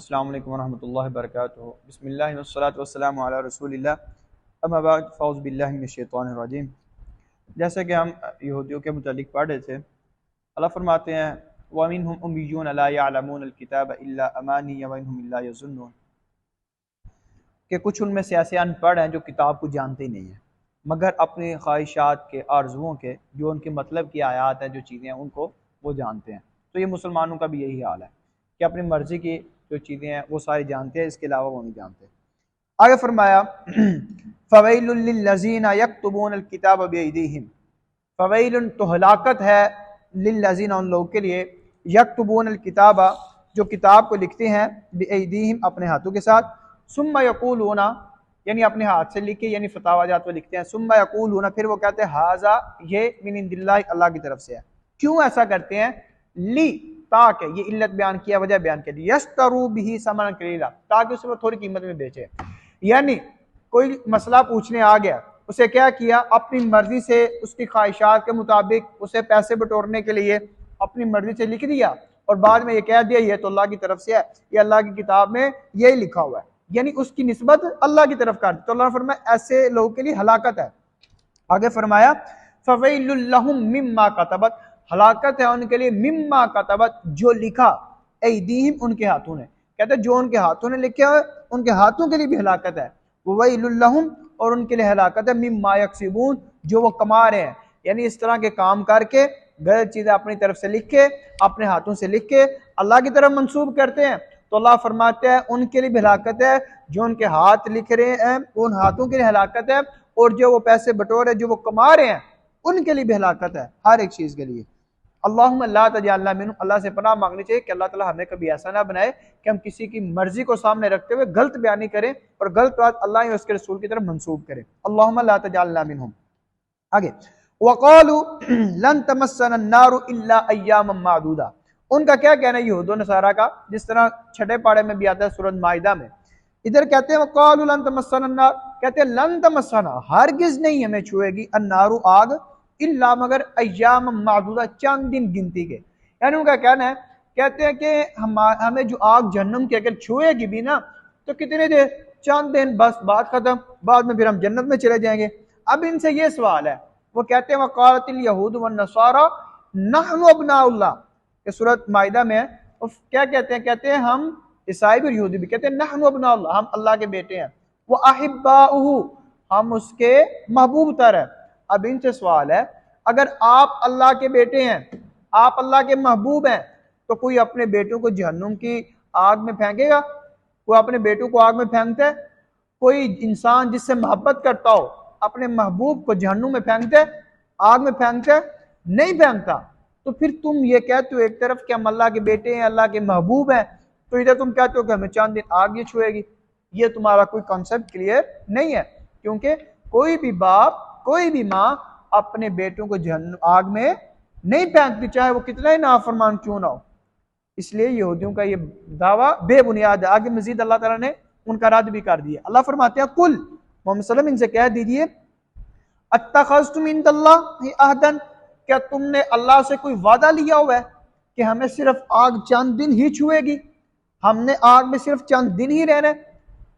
अस्सलामु अलैकुम वरहमतुल्लाहि वबरकातुहू। बिस्मिल्लाहि वस्सलातु वस्सलामु अला रसूलिल्लाह, अम्मा बाद, फ़अऊज़ु बिल्लाहि मिनश्शैतानिर रजीम। जैसे कि हम यहूदियों के मुतालिक पढ़ रहे थे, अल्लाह फरमाते हैं व मिनहुम उम्मिय्यून ला यअलमूनल किताब इल्ला अमानिय व इन्हुम इल्ला यज़ुन्नून, कि कुछ उनमें से ऐसे अनपढ़ हैं जो किताब को जानते ही नहीं हैं मगर अपनी ख्वाहिशात के, आरजुओं के, जो उनके मतलब की आयात हैं, जो चीज़ें हैं, उनको वो जानते हैं। तो ये मुसलमानों का भी यही हाल है कि अपनी मर्ज़ी की जो चीज़ें हैं वो सारी जानते हैं, इसके अलावा वो नहीं जानते। आगे फरमाया फ़वैलुल लिल्लज़ीना यक्तुबूनल किताब बिअयदीहिम, फ़वैलुन तो हलाकत है, लिल्लज़ीना उन लोगों के लिए, यक्तुबूनल किताबा जो किताब को लिखते हैं, बिअयदीहिम अपने हाथों के साथ, सुम्मा यक़ूलूना यानी अपने हाथ से लिखे, यानी फतावाजात वो लिखते हैं, सुम्मा यक़ूलूना फिर वो कहते हैं हाज़ा ये मिन इंदिल्लाहि अल्लाह की तरफ से है। क्यों ऐसा करते हैं? ली ताकि, ये इल्लत बयान किया, वजह बयान की, यश्तरू बिही समन कलीला, ताकि उसे वो थोड़ी कीमत में बेचे। यानी कोई मसला पूछने आ गया, उसे क्या किया, अपनी मर्जी से उसकी ख्वाहिशात के मुताबिक उसे पैसे बटोरने के लिए अपनी मर्जी से लिख दिया और बाद में ये कह दिया ये तो अल्लाह की तरफ से है, ये अल्लाह की किताब में यही लिखा हुआ है, यानी उसकी निस्बत अल्लाह की तरफ कर दी। तो अल्लाह ने फरमाया ऐसे लोगों के लिए हलाकत है। आगे फरमाया फ़वैलुल लहुम मिम्मा कतबत, हलाकत है उनके लिए, मिम्मा कतबत जो लिखा, ऐदीहिम उनके हाथों ने, कहते हैं जो उनके हाथों ने लिखे हुए उनके हाथों के लिए भी हलाकत है। ववैलुल लहुम और उनके लिए हलाकत है, मिम्मा यक्सिबून जो वो कमा रहे हैं, यानी इस तरह के काम करके गलत चीजें अपनी तरफ से लिख के, अपने हाथों से लिख के अल्लाह की तरफ मंसूब करते हैं। तो अल्लाह फरमाते हैं उनके लिए भी हलाकत है, जो उनके हाथ लिख रहे हैं उन हाथों के लिए हलाकत है, और जो वो पैसे बटोरे, जो वो कमा रहे हैं, उनके लिए भी हलाकत है, हर एक चीज के लिए। अल्लाहुम्मा ला तजअलना मिनहुम, अल्लाह से पनाह मांगनी चाहिए कि अल्लाह ताला हमें कभी ऐसा ना बनाए कि हम किसी की मर्जी को सामने रखते हुए गलत बयानी करें और गलत बात अल्लाह और उसके रसूल की तरफ मंसूब करें। अल्लाहुम्मा ला तजअलना मिनहुम। आगे वक़ालू लन तमस्सना अन्नारु इल्ला अय्यामम मादूदा, उनका क्या कहना है यहूद व नसारा का, जिस तरह छठे पाड़े में भी आता है सूरह माइदा में। इधर कहते हैं वक़ालू लन तमस्सना अन्नार, कहते हैं लन तमस्सना हरगिज नहीं हमें छुएगी, अन्नारु आग, इल्ला मगर अय्याम मादूदा चंद दिन गिनती के। यानी उनका कहना है, कहते हैं कि हमें जो आग जहन्नम की अगर छुएगी भी ना तो कितने देर, चंद दिन, बस बात खत्म, बाद में फिर हम जन्नत में चले जाएंगे। अब इनसे ये सवाल है, वो कहते हैं वक़ालतिल यहूद व नसारा नहनु अब्नाउल्लाह, ये सूरत माइदा में है। और क्या कहते हैं, कहते हैं हम ईसाई और यहूदी भी कहते हैं नहनु अब्नाउल्लाह, हम अल्लाह के बेटे हैं, वो अहिब्बाउहु हम उसके महबूब तर है। अब इनसे सवाल है, अगर आप अल्लाह के बेटे हैं, आप अल्लाह के महबूब हैं, तो कोई अपने बेटों को जहन्नुम की आग में फेंकेगा? कोई अपने बेटों को आग में फेंकता है? कोई इंसान जिससे मोहब्बत करता हो अपने महबूब को जहन्नुम में फेंकता है, आग में फेंकता है? नहीं फेंकता। तो फिर तुम ये कहते हो एक तरफ कि हम अल्लाह के बेटे हैं, अल्लाह के महबूब हैं, तो इधर तुम कहते हो कि हमें चांद दिन आग ये छुएगी। ये तुम्हारा कोई कॉन्सेप्ट क्लियर नहीं है, क्योंकि कोई भी बाप, कोई भी माँ अपने बेटों को जहन्नुम आग में नहीं फेंकती, चाहे वो कितना ही नाफरमान क्यों ना हो। इसलिए यहूदियों का ये दावा बेबुनियाद है। आगे मजीद अल्लाह ताला ने उनका रद्द भी कर दिया। अल्लाह फरमाते हैं कुल मोहम्मद सल्लल्लाहु अलैहि वसल्लम इनसे कह दीजिए अत्तखज़्तुम इंदल्लाहि अहदन, क्या तुमने अल्लाह से कोई वादा लिया हुआ है कि हमें सिर्फ आग चंद दिन ही छुएगी, हमने आग में सिर्फ चंद दिन ही रहना है?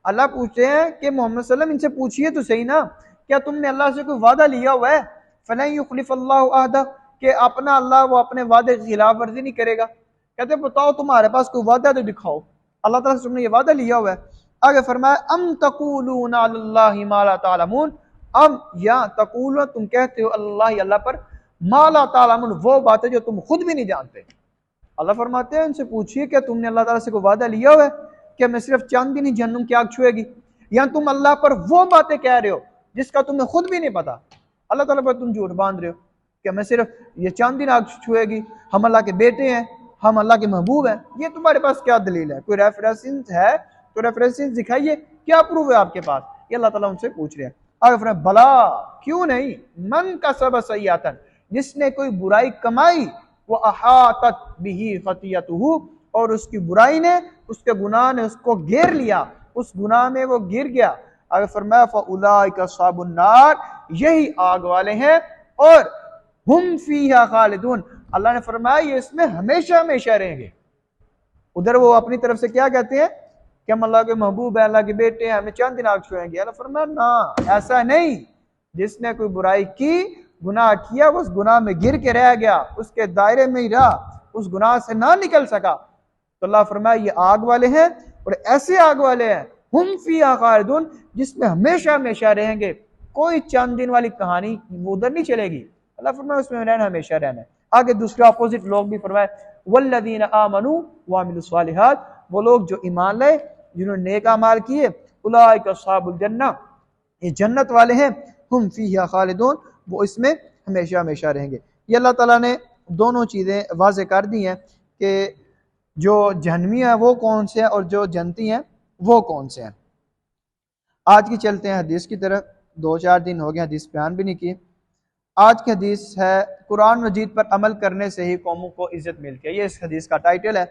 अल्लाह पूछते हैं कि मोहम्मद सल्लल्लाहु अलैहि वसल्लम इनसे पूछिए तो सही ना, क्या तुमने अल्लाह से कोई वादा लिया हुआ है? फलन युखलिफल्लाहु अहदा, कि अपना अल्लाह वो अपने वादे की खिलाफ वर्जी नहीं करेगा। कहते बताओ तुम्हारे पास कोई वादा तो दिखाओ, अल्लाह ताला से तुमने ये वादा लिया हुआ है। आगे फरमाया अम तक़ूलूना अलल्लाहि मा ला तालमून, अम या तक़ूलूना तुम कहते हो अल्लाह अल्लाह पर, मा ला तालमून वो बातें जो तुम खुद भी नहीं जानते। अल्लाह फरमाते हैं इनसे पूछिए क्या तुमने अल्लाह ताला से कोई वादा लिया हुआ है कि मैं सिर्फ चंद दिन ही जहन्नुम की आग छुएगी, या तुम अल्लाह पर वो बातें कह रहे हो जिसका तुम्हें खुद भी नहीं पता? अल्लाह ताला पर तुम झूठ बांध रहे हो कि मैं सिर्फ ये चंद दिन आग छुएगी, हम अल्लाह के बेटे हैं, हम अल्लाह के महबूब हैं। ये तुम्हारे पास क्या दलील है? कोई रेफरेंस है तो रेफरेंस दिखाइए, क्या प्रूफ है आपके पास? ये अल्लाह ताला उनसे पूछ रहे हैं। आगे फरमाया बला क्यों नहीं, मन का सब सय्यातन जिसने कोई बुराई कमाई, वो अहातत बिही खतियतुहु और उसकी बुराई ने, उसके गुनाह ने उसको घेर लिया, उस गुनाह में वो गिर गया। आगे फरमाया फउलाइका अस्हाबुन नार, यही आग वाले हैं और हुम फीहा खालिदून, अल्लाह ने फरमाया ये इसमें हमेशा हमेशा रहेंगे। उधर वो अपनी तरफ से क्या कहते हैं कि हम अल्लाह के महबूब हैं, अल्लाह के बेटे हैं, हमें चांद दिन आग छुएंगे। अल्लाह फरमाया ना, ऐसा नहीं। जिसने कोई बुराई की, गुनाह किया, उस गुनाह में गिर के रह गया, उसके दायरे में ही रहा, उस गुनाह से ना निकल सका, तो अल्लाह फरमाया ये आग वाले हैं, और ऐसे आग वाले हैं हुम फीहा खालिदून, जिसमें हमेशा हमेशा रहेंगे। कोई चंद दिन वाली कहानी वो उधर नहीं चलेगी। अल्लाह फरमाया उसमें रहना, हमेशा रहना है। आगे दूसरे अपोजिट लोग भी फरमाए वल्लदीना आमनू व अमिलुस सालिहात, वो लोग जो ईमान लाए, जिन्होंने नेक अमाल किए, उलाइका अस्हाबुल जन्नह, ये जन्नत वाले हैं, हुम फीहा खालिदून, वो इसमें हमेशा हमेशा रहेंगे। ये अल्लाह ताला ने दोनों चीज़ें वाज़े कर दी हैं कि जो जहन्नमी है वो कौन से हैं और जो जन्नती हैं वो कौन से हैं। आज की चलते हैं हदीस की तरफ। 2-4 दिन हो गए हदीस बयान भी नहीं की। आज की हदीस है कुरान मजीद पर अमल करने से ही कौमों को इज्जत मिलती है। ये इस हदीस का टाइटल है।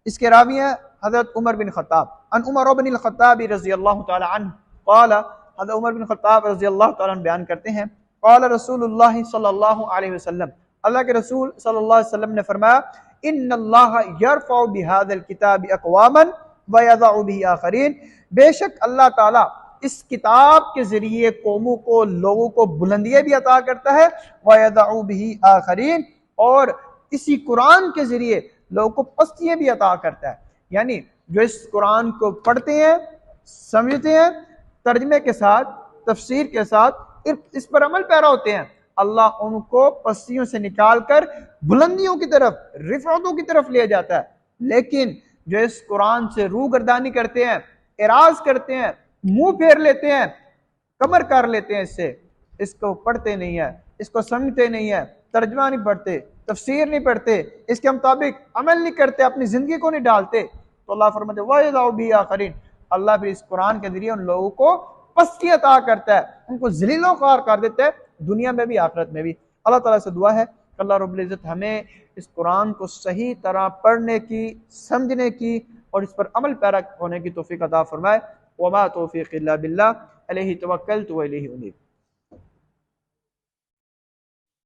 इसके रावी हैं हज़रत उमर बिन खत्ताब। अन उमर बिन अल-खत्ताब रज़ियल्लाहु तआला अन्हु क़ाल, हज़रत उमर बिन खत्ताब रज़ियल्लाहु तआला अन्हु बयान करते हैं, क़ाल रसूलुल्लाह सल्लल्लाहु अलैहि वसल्लम, अल्लाह के रसूल सल्लल्लाहु अलैहि वसल्लम ने फरमाया, इन्नल्लाह यरफ़उ बिहाज़िल किताबि अक़वामन व यज़अउ बिही आख़रीन, बेशक अल्लाह ताला इस किताब के जरिए कौमों को, लोगों को बुलंदियां भी अता करता है, व यदअउ बिही आखरीन, और इसी कुरान के जरिए लोगों को पस्तियां भी अता करता है। यानी जो इस कुरान को पढ़ते हैं, समझते हैं, तर्जमे के साथ, तफसीर के साथ इस पर अमल पैरा होते हैं, अल्लाह उनको पस्तियों से निकाल कर बुलंदियों की तरफ, रिफअतों की तरफ ले जाता है। लेकिन जो इस कुरान से रूगर्दानी करते हैं, एराज करते हैं, मुंह फेर लेते हैं, कमर कर लेते हैं, इसको पढ़ते नहीं है, इसको समझते नहीं है, तर्जमा नहीं पढ़ते, तफसीर नहीं पढ़ते, इसके मुताबिक अमल नहीं करते, अपनी जिंदगी को नहीं डालते, तो अल्लाह फरमाते वयज़अउ बिही आखरीन, अल्लाह फिर इस कुरान के जरिए उन लोगों को पस्ती अता करता है, उनको ज़लील व ख़ार कर देता है, दुनिया में भी आखिरत में भी। अल्लाह ताला से दुआ है कि अल्लाह रब्बुल इज़्ज़त हमें इस कुरान को सही तरह पढ़ने की, समझने की और इस पर अमल पैरा होने की तौफीक अता फरमाए। वमा तौफीक़ इल्ला बिल्लाह, अलैहि तवक्कलतु व इलैहि उनीब।